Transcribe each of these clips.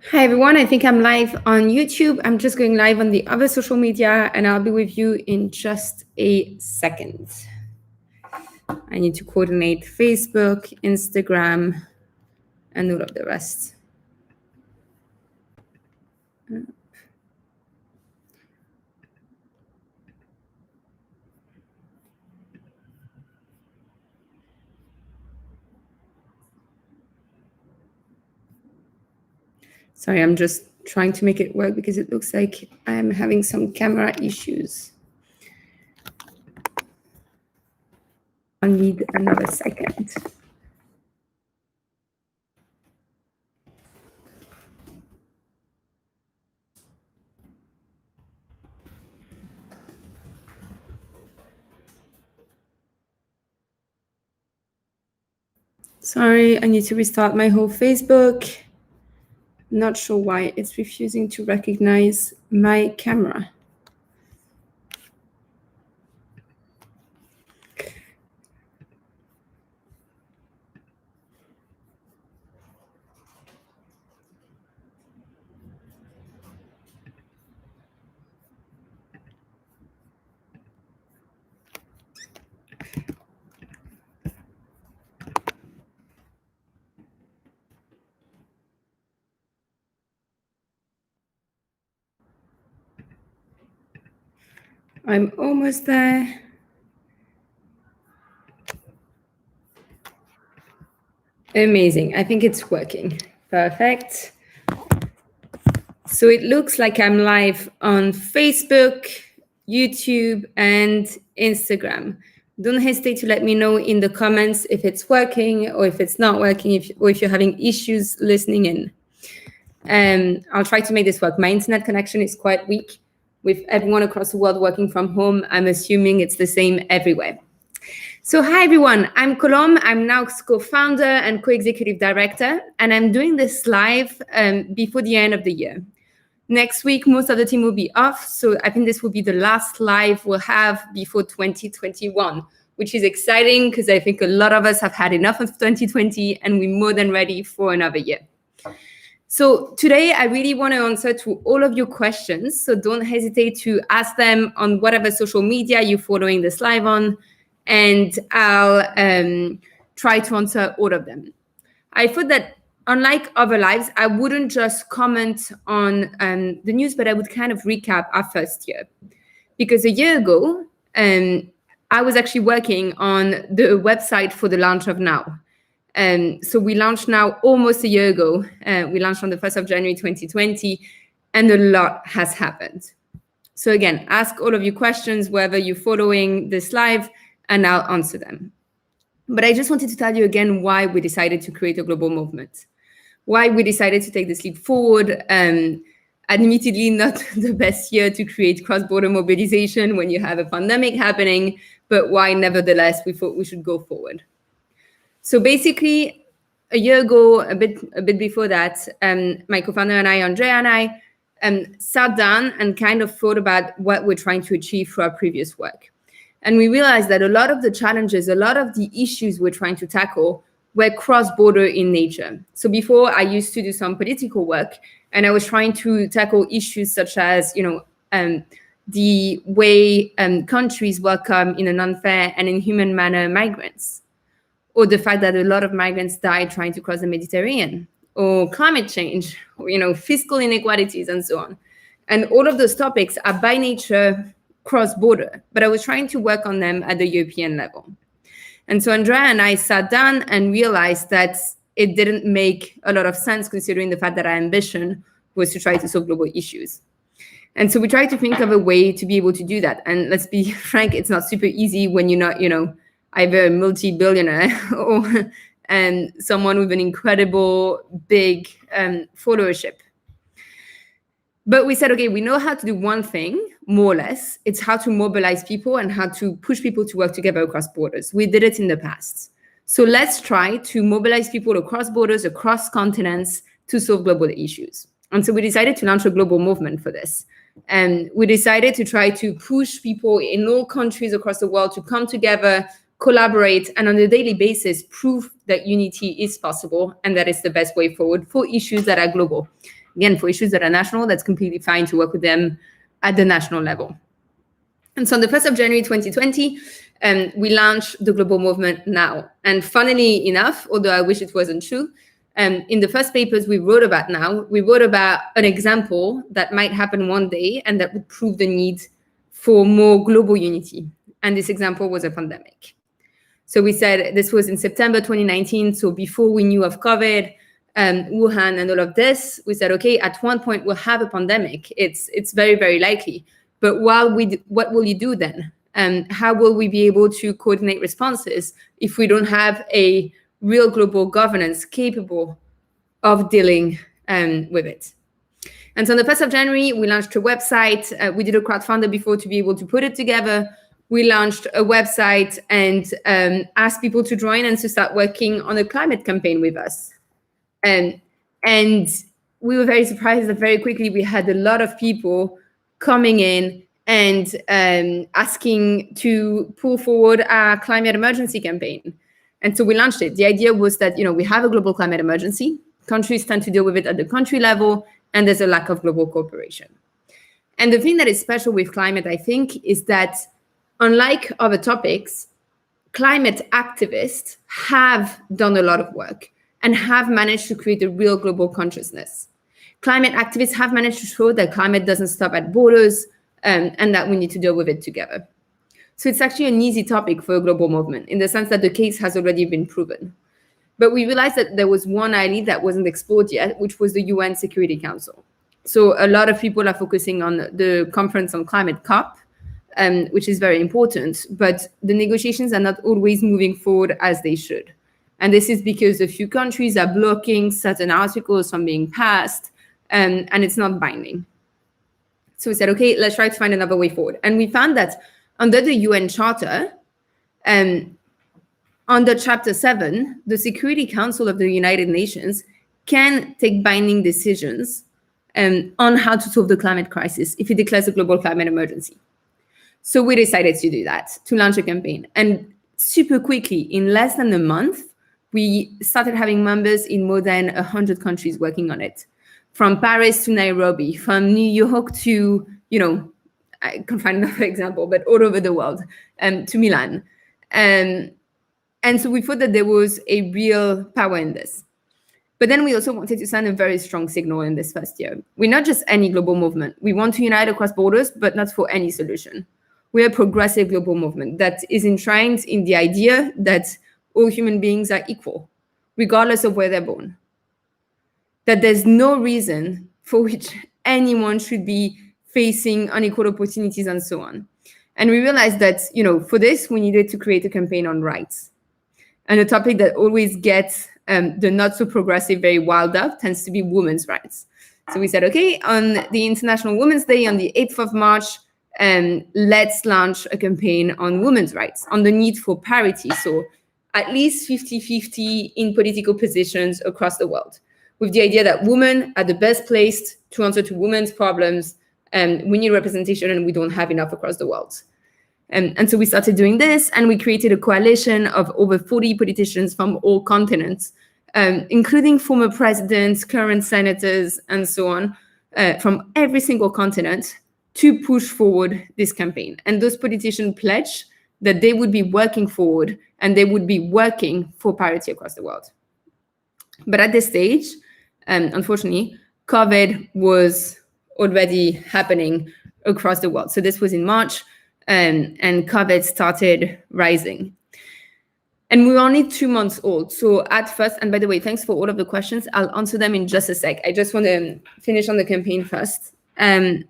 Hi everyone, I think I'm live on YouTube. I'm just going live on the other social media and I'll be with you in just a second. I need to coordinate Facebook, Instagram, and all of the rest. Sorry, I'm just trying to make it work because it looks like I'm having some camera issues. I'll need another second. Sorry, I need to restart my whole Facebook. Not sure why it's refusing to recognize my camera. I'm almost there. Amazing. I think it's working. Perfect. So it looks like I'm live on Facebook, YouTube, and Instagram. Don't hesitate to let me know in the comments if it's working or if it's not working, or if you're having issues listening in. I'll try to make this work. My internet connection is quite weak. With everyone across the world working from home, I'm assuming it's the same everywhere. So hi everyone, I'm Colombe. I'm now co-founder and co-executive director, and I'm doing this live before the end of the year. Next week, most of the team will be off, so I think this will be the last live we'll have before 2021, which is exciting because I think a lot of us have had enough of 2020 and we're more than ready for another year. So today, I really want to answer to all of your questions, so don't hesitate to ask them on whatever social media you're following this live on, and I'll try to answer all of them. I thought that unlike other lives, I wouldn't just comment on the news, but I would kind of recap our first year. Because a year ago, I was actually working on the website for the launch of Now. So we launched Now almost a year ago. We launched on the 1st of January 2020, and a lot has happened. So again, ask all of your questions, whether you're following this live, and I'll answer them. But I just wanted to tell you again why we decided to create a global movement, why we decided to take this leap forward. Admittedly, not the best year to create cross-border mobilization when you have a pandemic happening, but why nevertheless we thought we should go forward. So basically, a year ago, a bit before that, my co-founder and I, Andrea and I, sat down and kind of thought about what we're trying to achieve through our previous work. And we realized that a lot of the challenges, a lot of the issues we're trying to tackle were cross-border in nature. So before, I used to do some political work, and I was trying to tackle issues such as, the way countries welcome in an unfair and inhuman manner migrants, or the fact that a lot of migrants die trying to cross the Mediterranean, or climate change, or, fiscal inequalities, and so on. And all of those topics are by nature cross-border, but I was trying to work on them at the European level. And so Andrea and I sat down and realized that it didn't make a lot of sense considering the fact that our ambition was to try to solve global issues. And so we tried to think of a way to be able to do that. And let's be frank, it's not super easy when you're not, either a multi-billionaire or someone with an incredible big followership. But we said, okay, we know how to do one thing, more or less. It's how to mobilize people and how to push people to work together across borders. We did it in the past. So let's try to mobilize people across borders, across continents to solve global issues. And so we decided to launch a global movement for this. And we decided to try to push people in all countries across the world to come together, collaborate, and on a daily basis, prove that unity is possible and that it's the best way forward for issues that are global. Again, for issues that are national, that's completely fine to work with them at the national level. And so on the 1st of January 2020, we launched the global movement Now. And funnily enough, although I wish it wasn't true, in the first papers we wrote about Now, we wrote about an example that might happen one day and that would prove the need for more global unity. And this example was a pandemic. So we said this was in September 2019, so before we knew of COVID, Wuhan and all of this, we said, okay, at one point we'll have a pandemic. It's very, very likely. But what will you do then? How will we be able to coordinate responses if we don't have a real global governance capable of dealing with it? And so on the 1st of January, we launched a website. We did a crowdfunder before to be able to put it together. We launched a website and asked people to join and to start working on a climate campaign with us. And we were very surprised that very quickly we had a lot of people coming in and asking to pull forward our climate emergency campaign. And so we launched it. The idea was that, we have a global climate emergency. Countries tend to deal with it at the country level, and there's a lack of global cooperation. And the thing that is special with climate, I think, is that unlike other topics, climate activists have done a lot of work and have managed to create a real global consciousness. Climate activists have managed to show that climate doesn't stop at borders and that we need to deal with it together. So it's actually an easy topic for a global movement in the sense that the case has already been proven. But we realized that there was one idea that wasn't explored yet, which was the UN Security Council. So a lot of people are focusing on the conference on climate COP, which is very important, but the negotiations are not always moving forward as they should. And this is because a few countries are blocking certain articles from being passed, and it's not binding. So we said, okay, let's try to find another way forward. And we found that under the UN Charter, under Chapter 7, the Security Council of the United Nations can take binding decisions on how to solve the climate crisis if it declares a global climate emergency. So we decided to do that, to launch a campaign. And super quickly, in less than a month, we started having members in more than 100 countries working on it. From Paris to Nairobi, from New York to, I can't find another example, but all over the world, to Milan. And so we thought that there was a real power in this. But then we also wanted to send a very strong signal in this first year. We're not just any global movement. We want to unite across borders, but not for any solution. We're a progressive global movement that is enshrined in the idea that all human beings are equal, regardless of where they're born. That there's no reason for which anyone should be facing unequal opportunities and so on. And we realized that, for this, we needed to create a campaign on rights. And a topic that always gets the not so progressive, very wild up tends to be women's rights. So we said, okay, on the International Women's Day, on the 8th of March, let's launch a campaign on women's rights, on the need for parity. So at least 50-50 in political positions across the world, with the idea that women are the best placed to answer to women's problems. We need representation and we don't have enough across the world. And so we started doing this, and we created a coalition of over 40 politicians from all continents, including former presidents, current senators, and so on, from every single continent, to push forward this campaign. And those politicians pledged that they would be working forward and they would be working for parity across the world. But at this stage, unfortunately, COVID was already happening across the world. So this was in March, and COVID started rising. And we were only 2 months old. So at first, and by the way, thanks for all of the questions. I'll answer them in just a sec. I just want to finish on the campaign first. When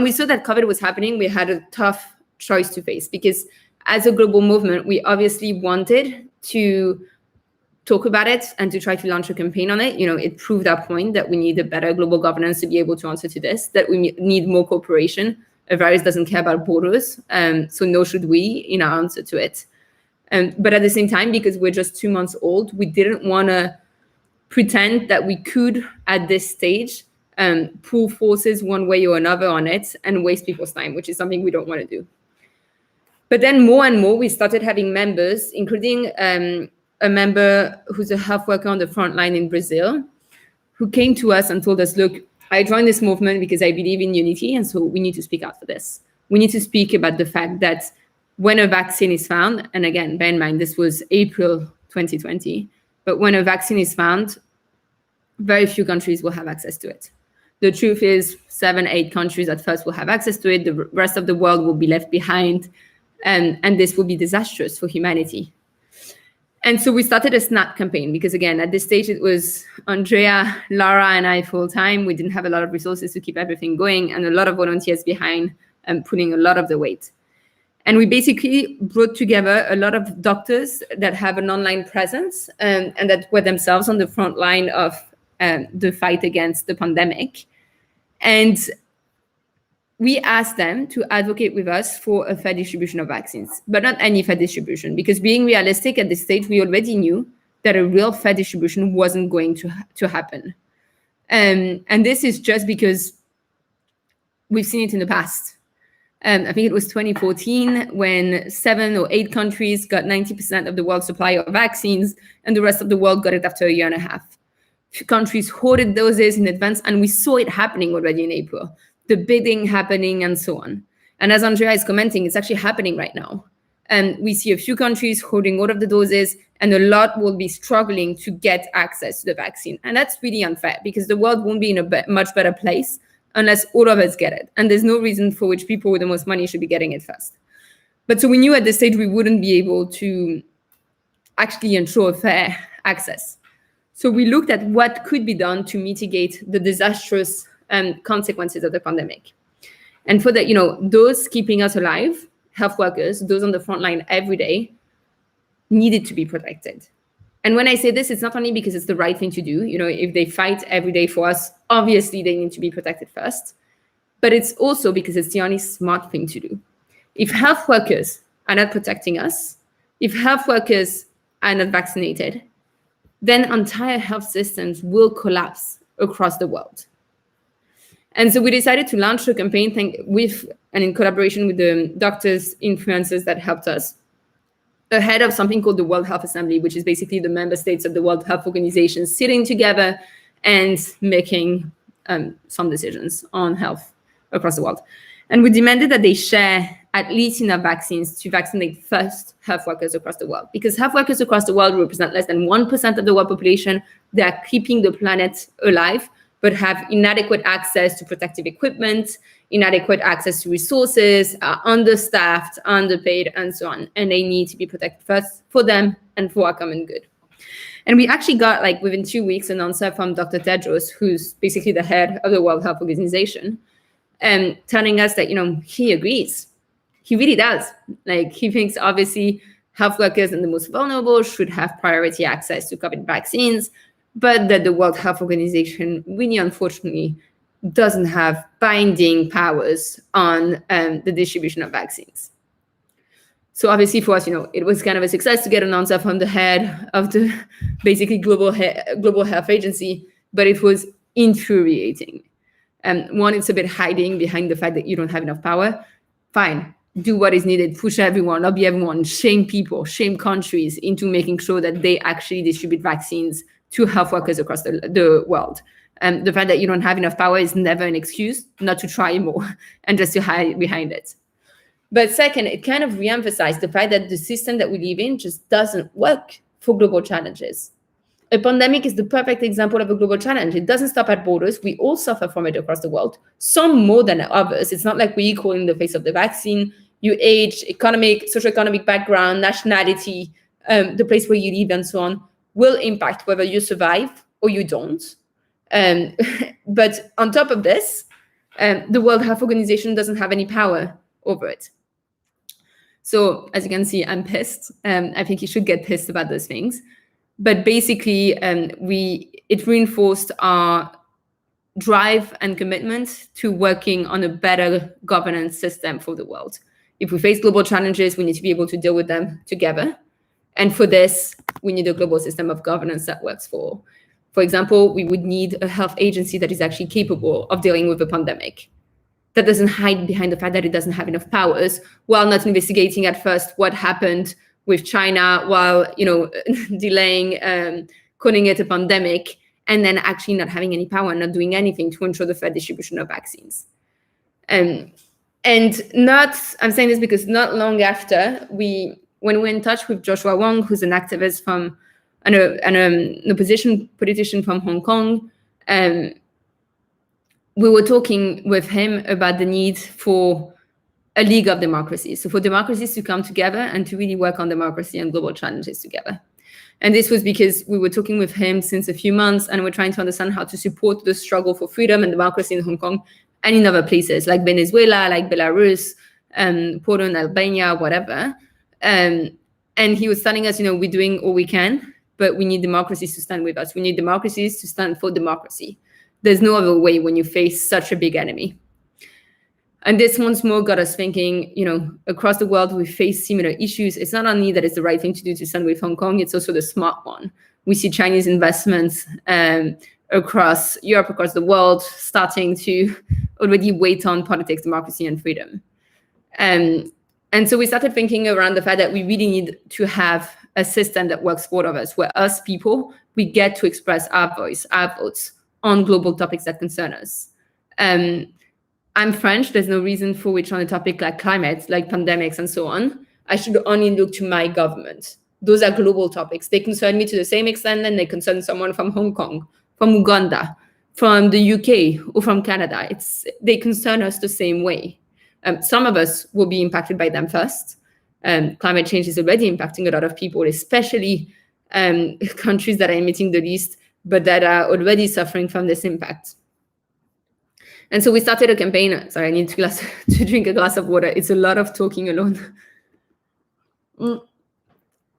we saw that COVID was happening, we had a tough choice to face, because as a global movement, we obviously wanted to talk about it and to try to launch a campaign on it. It proved our point that we need a better global governance to be able to answer to this, that we need more cooperation. A virus doesn't care about borders, so nor should we in our answer to it. But at the same time, because we're just 2 months old, we didn't want to pretend that we could, at this stage, pull forces one way or another on it and waste people's time, which is something we don't want to do. But then more and more, we started having members, including a member who's a health worker on the front line in Brazil, who came to us and told us, look, I joined this movement because I believe in unity, and so we need to speak out for this. We need to speak about the fact that when a vaccine is found, and again, bear in mind, this was April 2020, but when a vaccine is found, very few countries will have access to it. The truth is 7, 8 countries at first will have access to it. The rest of the world will be left behind, and this will be disastrous for humanity. And so we started a SNAP campaign because, again, at this stage, it was Andrea, Lara, and I full time. We didn't have a lot of resources to keep everything going, and a lot of volunteers behind pulling a lot of the weight. And we basically brought together a lot of doctors that have an online presence and that were themselves on the front line of the fight against the pandemic. And we asked them to advocate with us for a fair distribution of vaccines, but not any fair distribution, because being realistic at this stage, we already knew that a real fair distribution wasn't going to happen. And this is just because we've seen it in the past. I think it was 2014 when 7 or 8 countries got 90% of the world's supply of vaccines, and the rest of the world got it after a year and a half. Countries hoarded doses in advance, and we saw it happening already in April. The bidding happening and so on. And as Andrea is commenting, it's actually happening right now. And we see a few countries holding all of the doses, and a lot will be struggling to get access to the vaccine. And that's really unfair because the world won't be in a much better place unless all of us get it. And there's no reason for which people with the most money should be getting it first. But so we knew at this stage we wouldn't be able to actually ensure fair access. So we looked at what could be done to mitigate the disastrous consequences of the pandemic. And for that, those keeping us alive, health workers, those on the front line every day, needed to be protected. And when I say this, it's not only because it's the right thing to do. If they fight every day for us, obviously they need to be protected first. But it's also because it's the only smart thing to do. If health workers are not protecting us, if health workers are not vaccinated, then entire health systems will collapse across the world. And so we decided to launch a campaign with and in collaboration with the doctors, influencers that helped us ahead of something called the World Health Assembly, which is basically the member states of the World Health Organization sitting together and making some decisions on health across the world. And we demanded that they share at least enough vaccines to vaccinate first health workers across the world, because health workers across the world represent less than 1% of the world population. They are keeping the planet alive, but have inadequate access to protective equipment, inadequate access to resources, are understaffed, underpaid, and so on. And they need to be protected first for them and for our common good. And we actually got, within 2 weeks, an answer from Dr. Tedros, who's basically the head of the World Health Organization, telling us that, he agrees. He really does. He thinks, obviously, health workers and the most vulnerable should have priority access to COVID vaccines, but that the World Health Organization really, unfortunately, doesn't have binding powers on the distribution of vaccines. So obviously for us, it was kind of a success to get an answer from the head of the basically global health agency, but it was infuriating. One, it's a bit hiding behind the fact that you don't have enough power. Fine, do what is needed, push everyone, lobby everyone, shame people, shame countries into making sure that they actually distribute vaccines to health workers across the world. The fact that you don't have enough power is never an excuse not to try more and just to hide behind it. But second, it kind of reemphasized the fact that the system that we live in just doesn't work for global challenges. A pandemic is the perfect example of a global challenge. It doesn't stop at borders. We all suffer from it across the world, some more than others. It's not like we're equal in the face of the vaccine. Your age, socioeconomic background, nationality, the place where you live, and so on, will impact whether you survive or you don't. But on top of this, the World Health Organization doesn't have any power over it. So as you can see, I'm pissed. I think you should get pissed about those things. But basically, it reinforced our drive and commitment to working on a better governance system for the world. If we face global challenges, we need to be able to deal with them together. And for this, we need a global system of governance that works for all. For example, we would need a health agency that is actually capable of dealing with a pandemic, that doesn't hide behind the fact that it doesn't have enough powers, while not investigating at first what happened with China, while delaying calling it a pandemic, and then actually not having any power, not doing anything to ensure the fair distribution of vaccines. I'm saying this because not long after, when we were in touch with Joshua Wong, who's an activist from an opposition politician from Hong Kong, we were talking with him about the need for a league of democracies. So for democracies to come together and to really work on democracy and global challenges together. And this was because we were talking with him since a few months, and we're trying to understand how to support the struggle for freedom and democracy in Hong Kong and in other places like Venezuela, like Belarus, Poland, Albania, whatever. And he was telling us, we're doing all we can, but we need democracies to stand with us. We need democracies to stand for democracy. There's no other way when you face such a big enemy. And this once more got us thinking, across the world, we face similar issues. It's not only that it's the right thing to do to stand with Hong Kong, it's also the smart one. We see Chinese investments across Europe, across the world, starting to already weigh on politics, democracy, and freedom. And so we started thinking around the fact that we really need to have a system that works for all of us, where us people, we get to express our voice, our votes on global topics that concern us. I'm French. There's no reason for which on a topic like climate, like pandemics and so on, I should only look to my government. Those are global topics. They concern me to the same extent and they concern someone from Hong Kong, from Uganda, from the UK, or from Canada. They concern us the same way. Some of us will be impacted by them first. Climate change is already impacting a lot of people, especially countries that are emitting the least, but that are already suffering from this impact. And so we started a campaign. Sorry, I need to drink a glass of water. It's a lot of talking alone.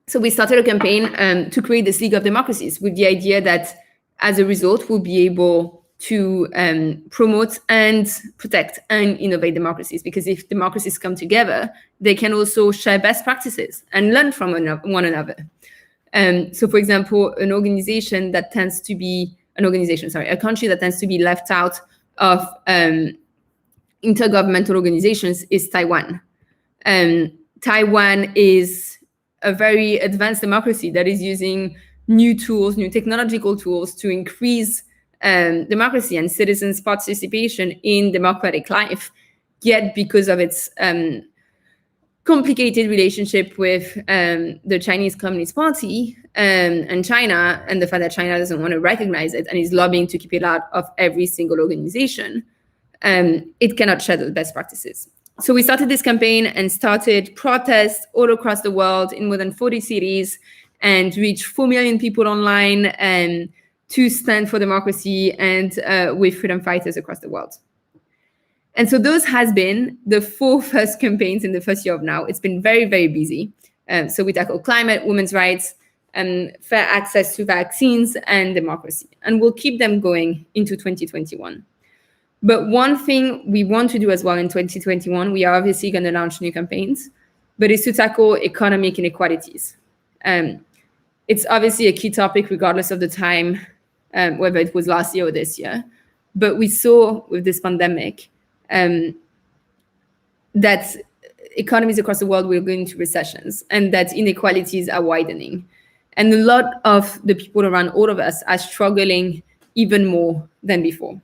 So we started a campaign to create this League of Democracies with the idea that as a result, we'll be able to promote and protect and innovate democracies. Because if democracies come together, they can also share best practices and learn from one another. So for example, a country that tends to be left out of intergovernmental organizations is Taiwan. Taiwan is a very advanced democracy that is using new technological tools to increase democracy and citizens' participation in democratic life. Yet because of its complicated relationship with the Chinese Communist Party and China, and the fact that China doesn't want to recognize it and is lobbying to keep it out of every single organization, it cannot share the best practices. So we started this campaign and started protests all across the world in more than 40 cities and reached 4 million people online to stand for democracy and with freedom fighters across the world. And so those has been the 4 first campaigns in the first year of now. It's been very, very busy. So we tackle climate, women's rights, fair access to vaccines, and democracy. And we'll keep them going into 2021. But one thing we want to do as well in 2021, we are obviously going to launch new campaigns, but is to tackle economic inequalities. It's obviously a key topic regardless of the time, whether it was last year or this year. But we saw with this pandemic that economies across the world will go into recessions and that inequalities are widening. And a lot of the people around all of us are struggling even more than before.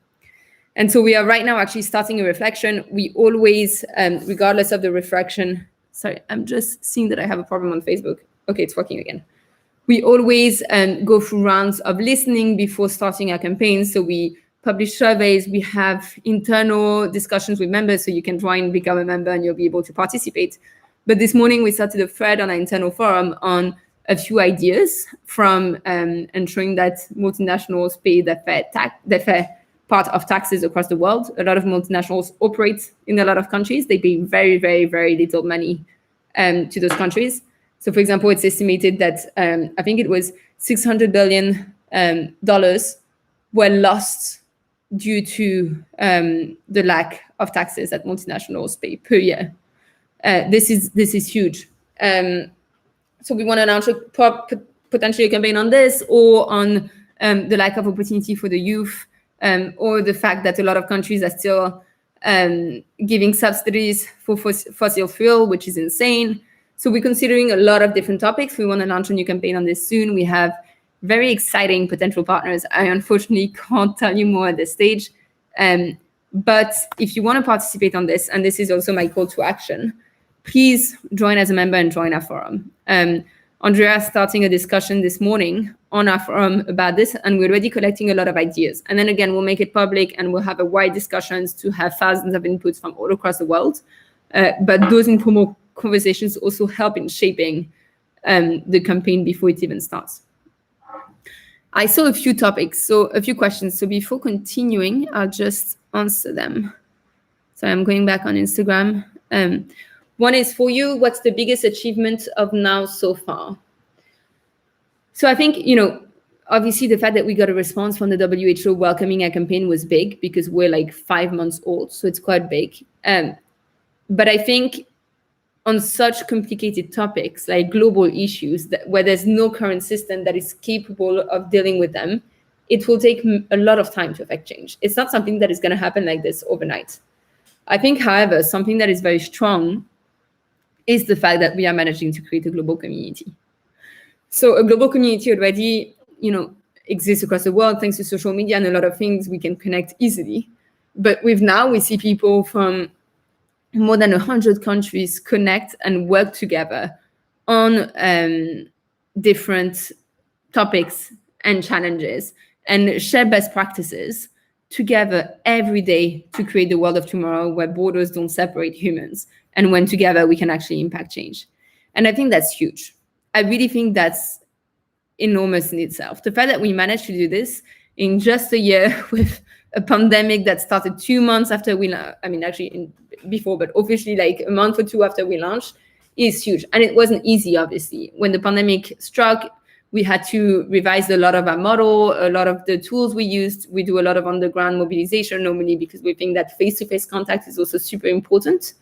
And so we are right now actually starting a reflection. We always, regardless of the reflection, sorry, I'm just seeing that I have a problem on Facebook. Okay, it's working again. We always go through rounds of listening before starting our campaign. So we publish surveys, we have internal discussions with members, so you can join, become a member, and you'll be able to participate. But this morning, we started a thread on our internal forum on a few ideas from ensuring that multinationals pay their fair part of taxes across the world. A lot of multinationals operate in a lot of countries. They pay very, very, very little money to those countries. So, for example, it's estimated that I think it was $600 billion were lost due to the lack of taxes that multinationals pay per year. This is huge. So we want to launch potentially a campaign on this, or on the lack of opportunity for the youth, or the fact that a lot of countries are still giving subsidies for fossil fuel, which is insane. So we're considering a lot of different topics. We want to launch a new campaign on this soon. We have very exciting potential partners. I unfortunately can't tell you more at this stage. But if you want to participate on this, and this is also my call to action, please join as a member and join our forum. Andrea is starting a discussion this morning on our forum about this, and we're already collecting a lot of ideas. And then again, we'll make it public and we'll have a wide discussions to have thousands of inputs from all across the world. But those informal conversations also help in shaping the campaign before it even starts. I saw a few topics, so a few questions. So before continuing, I'll just answer them. So I'm going back on Instagram. One is for you, what's the biggest achievement of now so far? So I think, obviously the fact that we got a response from the WHO welcoming our campaign was big because we're like 5 months old, so it's quite big. But I think on such complicated topics like global issues where there's no current system that is capable of dealing with them, it will take a lot of time to affect change. It's not something that is going to happen like this overnight. I think, however, something that is very strong is the fact that we are managing to create a global community. So a global community already, exists across the world thanks to social media and a lot of things we can connect easily. But we see people from more than 100 countries connect and work together on different topics and challenges and share best practices together every day to create the world of tomorrow where borders don't separate humans and when together we can actually impact change. And I think that's huge. I really think that's enormous in itself. The fact that we managed to do this in just a year with a pandemic that started 2 months after before, but officially like a month or two after we launched is huge. And it wasn't easy, obviously. When the pandemic struck, we had to revise a lot of our model, a lot of the tools we used. We do a lot of underground mobilization normally because we think that face-to-face contact is also super important.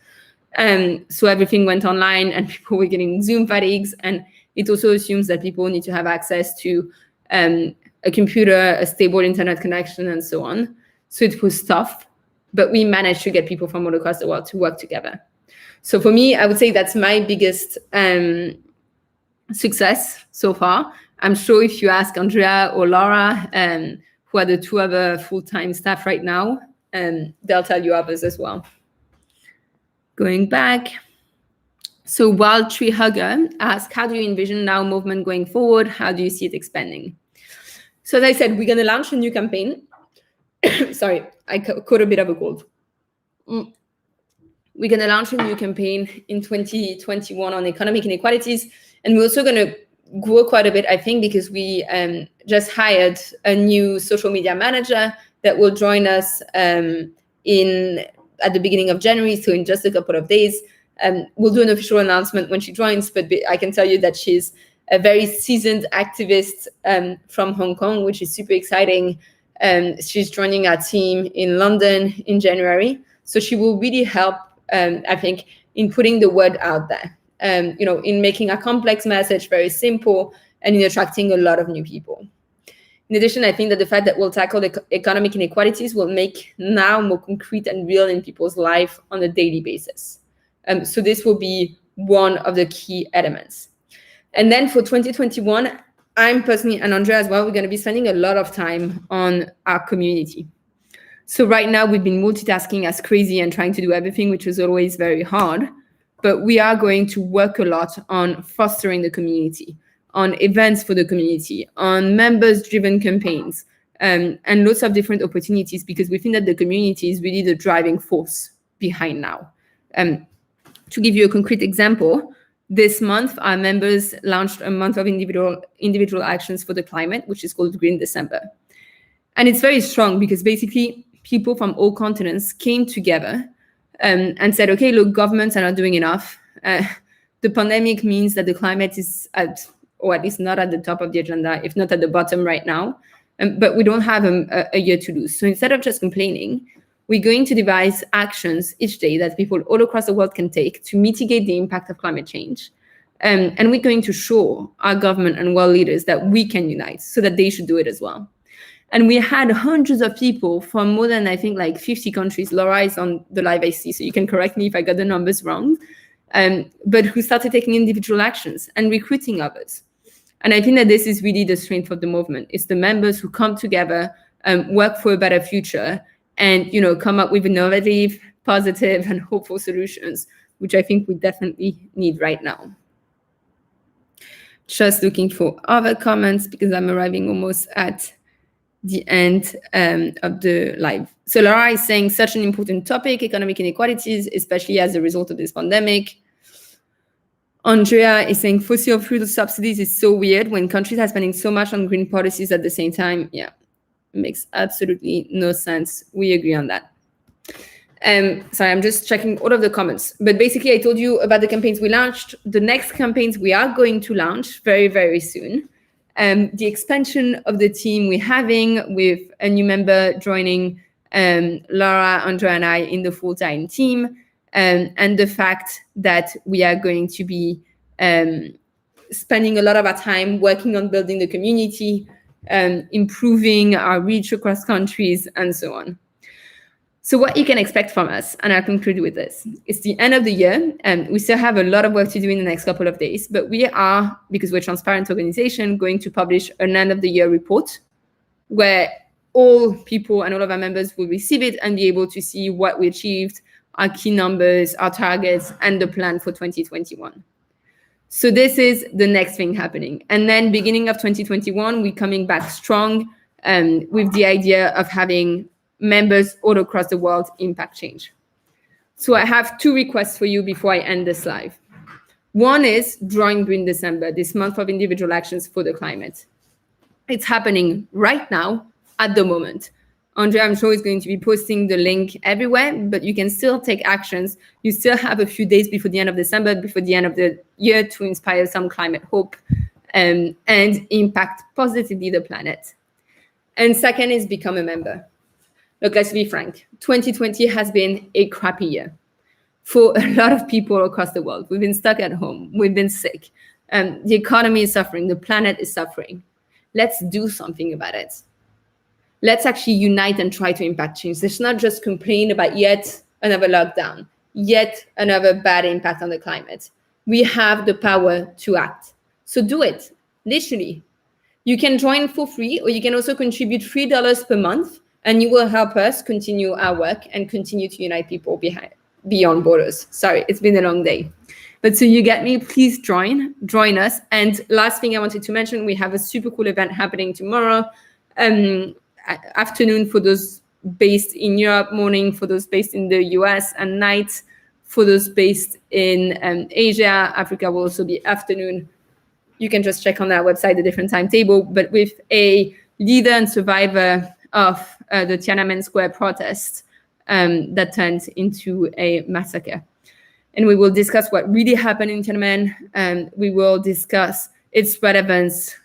So everything went online and people were getting Zoom fatigues. And it also assumes that people need to have access to a computer, a stable internet connection, and so on. So it was tough, but we managed to get people from all across the world to work together. So for me, I would say that's my biggest success so far. I'm sure if you ask Andrea or Laura, who are the two other full-time staff right now, they'll tell you others as well. Going back. So Wild Tree Hugger asked, how do you envision now movement going forward? How do you see it expanding? So as I said, we're going to launch a new campaign. Sorry, I caught a bit of a cold. We're going to launch a new campaign in 2021 on economic inequalities. And we're also going to grow quite a bit, I think, because we just hired a new social media manager that will join us at the beginning of January, so in just a couple of days. We'll do an official announcement when she joins, but I can tell you that she's a very seasoned activist from Hong Kong, which is super exciting. She's joining our team in London in January. So she will really help, I think, in putting the word out there, in making a complex message very simple and in attracting a lot of new people. In addition, I think that the fact that we'll tackle the economic inequalities will make now more concrete and real in people's life on a daily basis. So this will be one of the key elements. And then for 2021, I'm personally, and Andrea as well, we're going to be spending a lot of time on our community. So right now we've been multitasking as crazy and trying to do everything, which is always very hard. But we are going to work a lot on fostering the community, on events for the community, on members-driven campaigns, and lots of different opportunities, because we think that the community is really the driving force behind now. To give you a concrete example, this month, our members launched a month of individual actions for the climate, which is called Green December. And it's very strong because basically people from all continents came together and said, okay, look, governments are not doing enough. The pandemic means that the climate is or at least not at the top of the agenda, if not at the bottom right now. But we don't have a year to lose. So instead of just complaining, we're going to devise actions each day that people all across the world can take to mitigate the impact of climate change. And we're going to show our government and world leaders that we can unite so that they should do it as well. And we had hundreds of people from more than, I think, like 50 countries. Laura is on the live I see, so you can correct me if I got the numbers wrong. But who started taking individual actions and recruiting others. And I think that this is really the strength of the movement. It's the members who come together, work for a better future, and come up with innovative, positive, and hopeful solutions, which I think we definitely need right now. Just looking for other comments because I'm arriving almost at the end of the live. So Laura is saying such an important topic, economic inequalities, especially as a result of this pandemic. Andrea is saying fossil fuel subsidies is so weird when countries are spending so much on green policies at the same time. Yeah, makes absolutely no sense. We agree on that. Sorry, I'm just checking all of the comments. But basically, I told you about the campaigns we launched. The next campaigns we are going to launch very, very soon. The expansion of the team we're having with a new member joining Laura, Andrea, and I in the full-time team. And the fact that we are going to be spending a lot of our time working on building the community, improving our reach across countries, and so on. So what you can expect from us, and I'll conclude with this, it's the end of the year, and we still have a lot of work to do in the next couple of days, but we are, because we're a transparent organization, going to publish an end of the year report where all people and all of our members will receive it and be able to see what we achieved, our key numbers, our targets, and the plan for 2021. So this is the next thing happening. And then beginning of 2021, we're coming back strong with the idea of having members all across the world impact change. So I have 2 requests for you before I end this live. One is Drawing Green December, this month of individual actions for the climate. It's happening right now at the moment. Andrea, I'm sure, is going to be posting the link everywhere, but you can still take actions. You still have a few days before the end of December, before the end of the year, to inspire some climate hope and impact positively the planet. And second is become a member. Look, let's be frank, 2020 has been a crappy year for a lot of people across the world. We've been stuck at home, we've been sick, the economy is suffering, the planet is suffering. Let's do something about it. Let's actually unite and try to impact change. Let's not just complain about yet another lockdown, yet another bad impact on the climate. We have the power to act. So do it, literally. You can join for free, or you can also contribute $3 per month, and you will help us continue our work and continue to unite people beyond borders. Sorry, it's been a long day. But so you get me, please join us. And last thing I wanted to mention, we have a super cool event happening tomorrow, afternoon for those based in Europe, morning for those based in the US, and night for those based in Asia. Africa will also be afternoon. You can just check on our website the different timetable, but with a leader and survivor of the Tiananmen Square protest that turned into a massacre. And we will discuss what really happened in Tiananmen. We will discuss its relevance.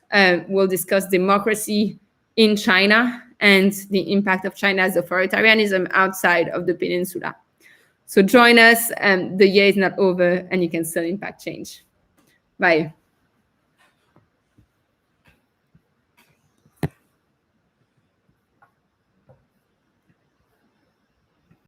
We'll discuss democracy in China and the impact of China's authoritarianism outside of the peninsula. So join us. The year is not over, and you can still impact change. Bye.